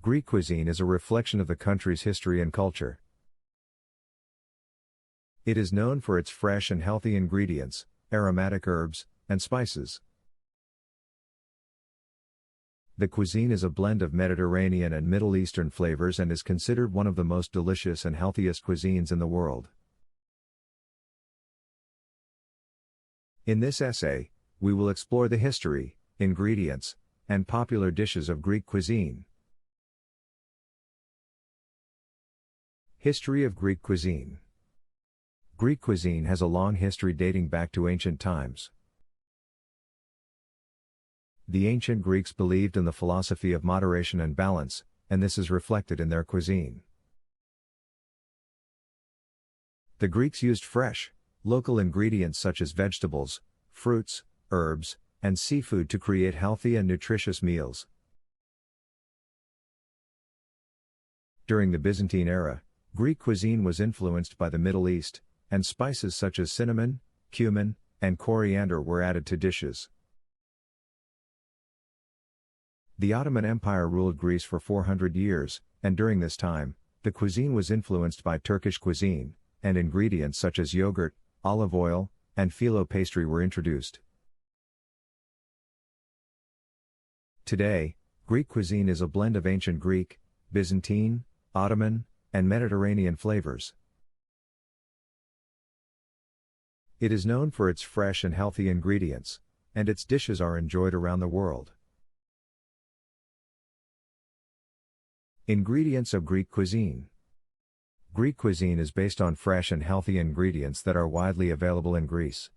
Greek cuisine is a reflection of the country's history and culture. It is known for its fresh and healthy ingredients, aromatic herbs, and spices. The cuisine is a blend of Mediterranean and Middle Eastern flavors and is considered one of the most delicious and healthiest cuisines in the world. In this essay, we will explore the history, ingredients, and popular dishes of Greek cuisine. History of Greek cuisine. Greek cuisine has a long history dating back to ancient times. The ancient Greeks believed in the philosophy of moderation and balance, and this is reflected in their cuisine. The Greeks used fresh, local ingredients such as vegetables, fruits, herbs, and seafood to create healthy and nutritious meals. During the Byzantine era, Greek cuisine was influenced by the Middle East, and spices such as cinnamon, cumin, and coriander were added to dishes. The Ottoman Empire ruled Greece for 400 years, and during this time, the cuisine was influenced by Turkish cuisine, and ingredients such as yogurt, olive oil, and phyllo pastry were introduced. Today, Greek cuisine is a blend of ancient Greek, Byzantine, Ottoman, and Mediterranean flavors. It is known for its fresh and healthy ingredients, and its dishes are enjoyed around the world. Ingredients of Greek cuisine. Greek cuisine is based on fresh and healthy ingredients that are widely available in Greece.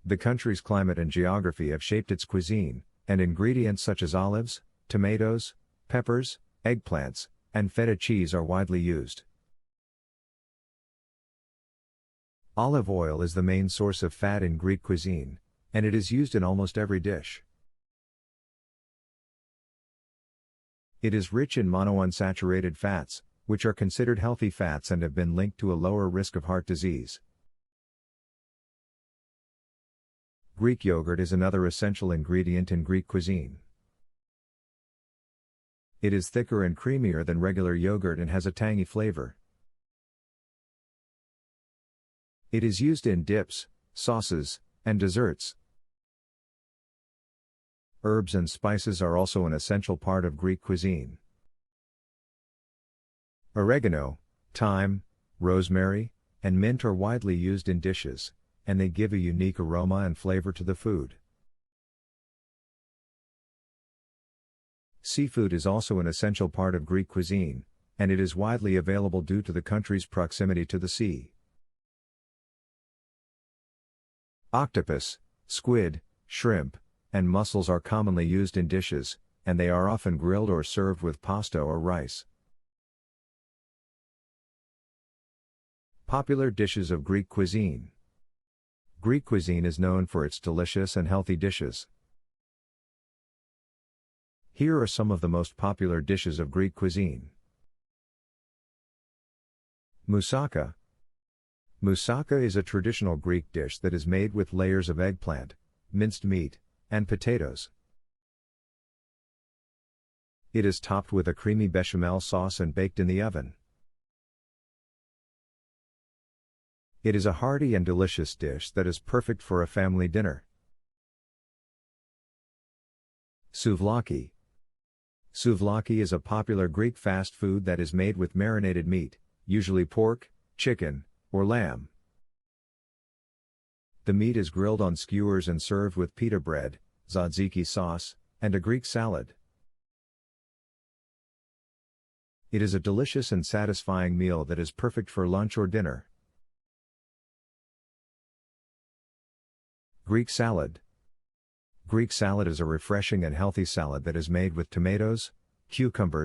The country's climate and geography have shaped its cuisine, and ingredients such as olives, tomatoes, peppers, eggplants, and feta cheese are widely used. Olive oil is the main source of fat in Greek cuisine, and it is used in almost every dish. It is rich in monounsaturated fats, which are considered healthy fats and have been linked to a lower risk of heart disease. Greek yogurt is another essential ingredient in Greek cuisine. It is thicker and creamier than regular yogurt and has a tangy flavor. It is used in dips, sauces, and desserts. Herbs and spices are also an essential part of Greek cuisine. Oregano, thyme, rosemary, and mint are widely used in dishes, and they give a unique aroma and flavor to the food. Seafood is also an essential part of Greek cuisine, and it is widely available due to the country's proximity to the sea. Octopus, squid, shrimp, and mussels are commonly used in dishes, and they are often grilled or served with pasta or rice. Popular dishes of Greek cuisine. Greek cuisine is known for its delicious and healthy dishes. Here are some of the most popular dishes of Greek cuisine. Moussaka. Moussaka is a traditional Greek dish that is made with layers of eggplant, minced meat, and potatoes. It is topped with a creamy bechamel sauce and baked in the oven. It is a hearty and delicious dish that is perfect for a family dinner. Souvlaki. Souvlaki is a popular Greek fast food that is made with marinated meat, usually pork, chicken, or lamb. The meat is grilled on skewers and served with pita bread, tzatziki sauce, and a Greek salad. It is a delicious and satisfying meal that is perfect for lunch or dinner. Greek salad. Greek salad is a refreshing and healthy salad that is made with tomatoes, cucumbers,